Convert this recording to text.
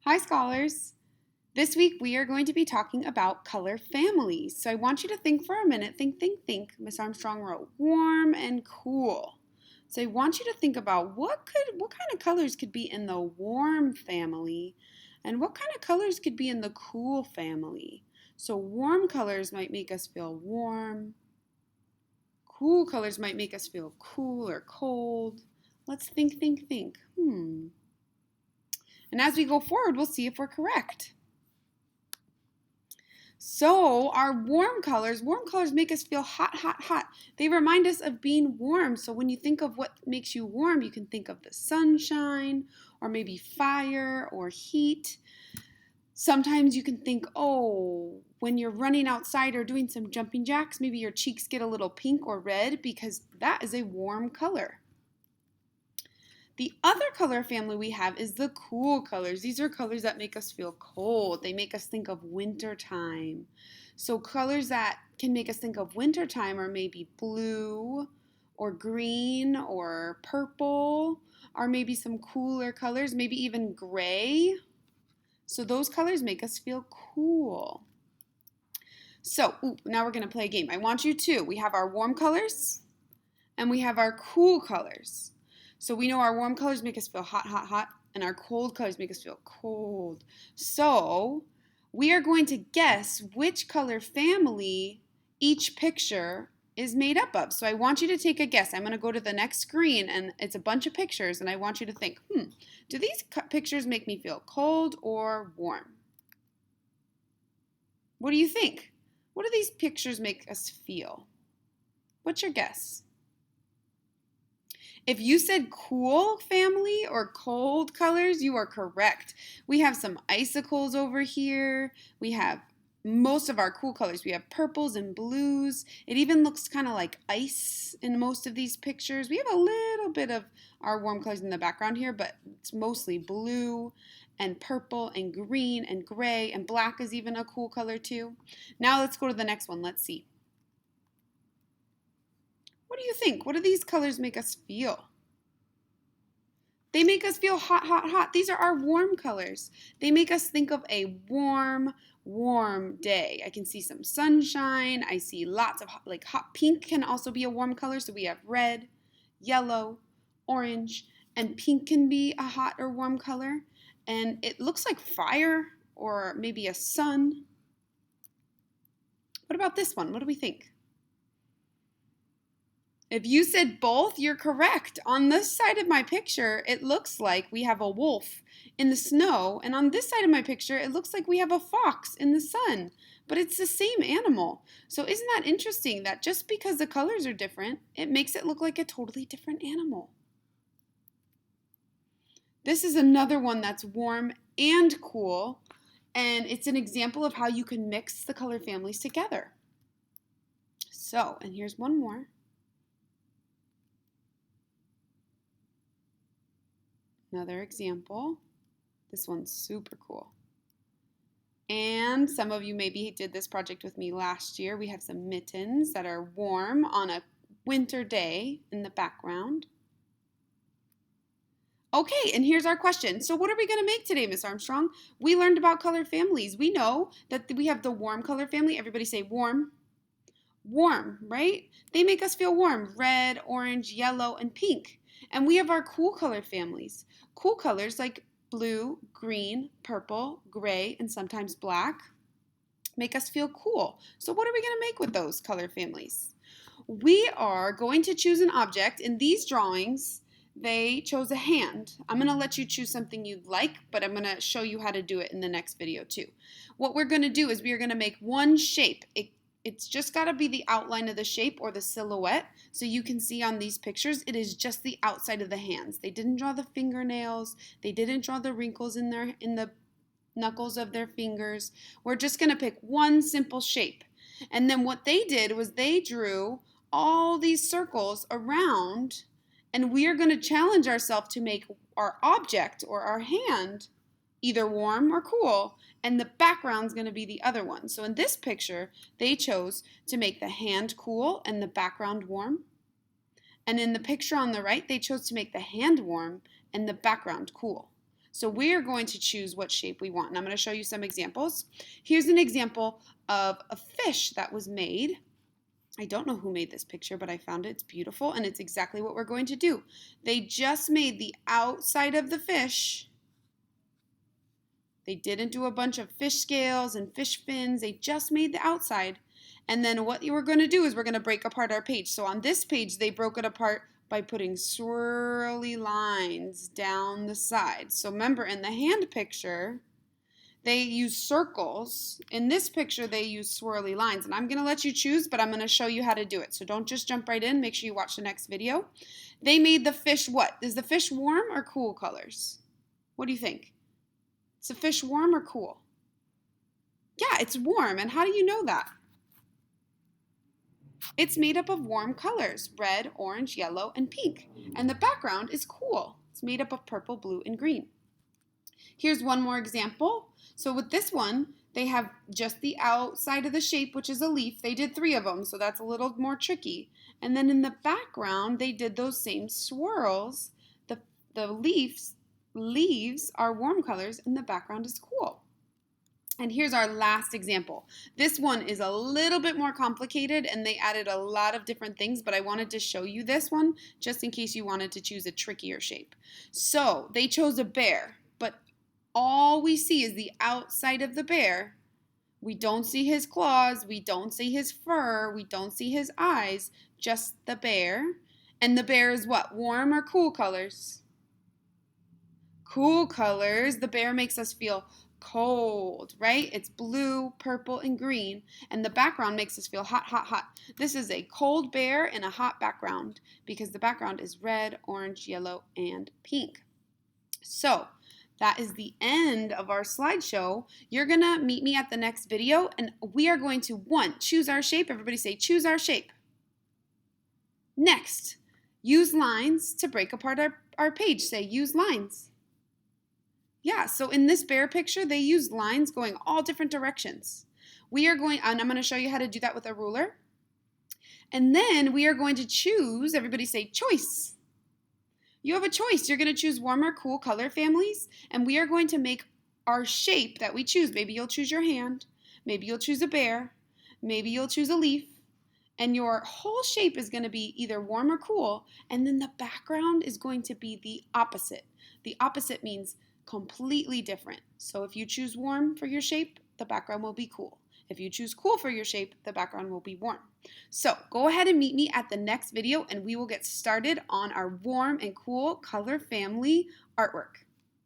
Hi, scholars. This week we are going to be talking about color families. So I want you to think for a minute. Think. Miss Armstrong wrote warm and cool. So I want you to think about what kind of colors could be in the warm family and what kind of colors could be in the cool family. So warm colors might make us feel warm. Cool colors might make us feel cool or cold. Let's think. And as we go forward, we'll see if we're correct. So our warm colors make us feel hot. They remind us of being warm. So when you think of what makes you warm, you can think of the sunshine or maybe fire or heat. Sometimes you can think, oh, when you're running outside or doing some jumping jacks, maybe your cheeks get a little pink or red because that is a warm color. The other color family we have is the cool colors. These are colors that make us feel cold. They make us think of winter time. So colors that can make us think of winter time are maybe blue or green or purple, or maybe some cooler colors, maybe even gray. So those colors make us feel cool. So now we're going to play a game. I want you to. We have our warm colors and we have our cool colors. So we know our warm colors make us feel hot, and our cold colors make us feel cold. So we are going to guess which color family each picture is made up of. So I want you to take a guess. I'm going to go to the next screen, and it's a bunch of pictures, and I want you to think, do these pictures make me feel cold or warm? What do you think? What do these pictures make us feel? What's your guess? If you said cool family or cold colors, you are correct. We have some icicles over here. We have most of our cool colors. We have purples and blues. It even looks kind of like ice in most of these pictures. We have a little bit of our warm colors in the background here, but it's mostly blue and purple and green and gray, and black is even a cool color too. Now let's go to the next one. Let's see. What do you think? What do these colors make us feel? They make us feel hot. These are our warm colors. They make us think of a warm day. I can see some sunshine. I see lots of hot pink can also be a warm color. So we have red, yellow, orange, and pink can be a hot or warm color. And it looks like fire or maybe a sun. What about this one? What do we think? If you said both, you're correct. On this side of my picture, it looks like we have a wolf in the snow, and on this side of my picture, it looks like we have a fox in the sun, but it's the same animal. So isn't that interesting that just because the colors are different, it makes it look like a totally different animal? This is another one that's warm and cool, and it's an example of how you can mix the color families together. So, and here's one more. Another example. This one's super cool. And some of you maybe did this project with me last year. We have some mittens that are warm on a winter day in the background. Okay, and here's our question. So what are we going to make today, Miss Armstrong? We learned about color families. We know that we have the warm color family. Everybody say warm. Warm, right? They make us feel warm. Red, orange, yellow, and pink. And we have our cool color families. Cool colors like blue, green, purple, gray, and sometimes black make us feel cool. So what are we going to make with those color families? We are going to choose an object. In these drawings, they chose a hand. I'm going to let you choose something you'd like, but I'm going to show you how to do it in the next video too. What we're going to do is we are going to make one shape. It's just got to be the outline of the shape or the silhouette. So you can see on these pictures, it is just the outside of the hands. They didn't draw the fingernails. They didn't draw the wrinkles in the knuckles of their fingers. We're just going to pick one simple shape. And then what they did was they drew all these circles around, and we are going to challenge ourselves to make our object or our hand either warm or cool, and the background's going to be the other one. So in this picture, they chose to make the hand cool and the background warm. And in the picture on the right, they chose to make the hand warm and the background cool. So we're going to choose what shape we want. And I'm going to show you some examples. Here's an example of a fish that was made. I don't know who made this picture, but I found it. It's beautiful, and it's exactly what we're going to do. They just made the outside of the fish. They didn't do a bunch of fish scales and fish fins. They just made the outside. And then what we're going to do is we're going to break apart our page. So on this page, they broke it apart by putting swirly lines down the side. So remember, in the hand picture, they use circles. In this picture, they use swirly lines. And I'm going to let you choose, but I'm going to show you how to do it. So don't just jump right in. Make sure you watch the next video. They made the fish what? Is the fish warm or cool colors? What do you think? Is the fish warm or cool? Yeah, it's warm. And how do you know that? It's made up of warm colors, red, orange, yellow, and pink. And the background is cool. It's made up of purple, blue, and green. Here's one more example. So with this one, they have just the outside of the shape, which is a leaf. They did 3 of them, so that's a little more tricky. And then in the background, they did those same swirls. The leaves are warm colors, and the background is cool. And here's our last example. This one is a little bit more complicated, and they added a lot of different things, but I wanted to show you this one just in case you wanted to choose a trickier shape. So they chose a bear, but all we see is the outside of the bear. We don't see his claws, we don't see his fur, we don't see his eyes, just the bear. And the bear is what? Warm or cool colors? Cool colors. The bear makes us feel cold, right? It's blue, purple, and green, and the background makes us feel hot, hot, hot. This is a cold bear in a hot background because the background is red, orange, yellow, and pink. So that is the end of our slideshow. You're gonna meet me at the next video, and we are going to, 1, choose our shape. Everybody say, choose our shape. Next, use lines to break apart our page. Say, use lines. Yeah, so in this bear picture, they used lines going all different directions. And I'm going to show you how to do that with a ruler. And then we are going to choose, everybody say choice. You have a choice. You're going to choose warm or cool color families, and we are going to make our shape that we choose. Maybe you'll choose your hand, maybe you'll choose a bear, maybe you'll choose a leaf, and your whole shape is going to be either warm or cool, and then the background is going to be the opposite. The opposite means completely different. So if you choose warm for your shape, the background will be cool. If you choose cool for your shape, the background will be warm. So go ahead and meet me at the next video, and we will get started on our warm and cool color family artwork.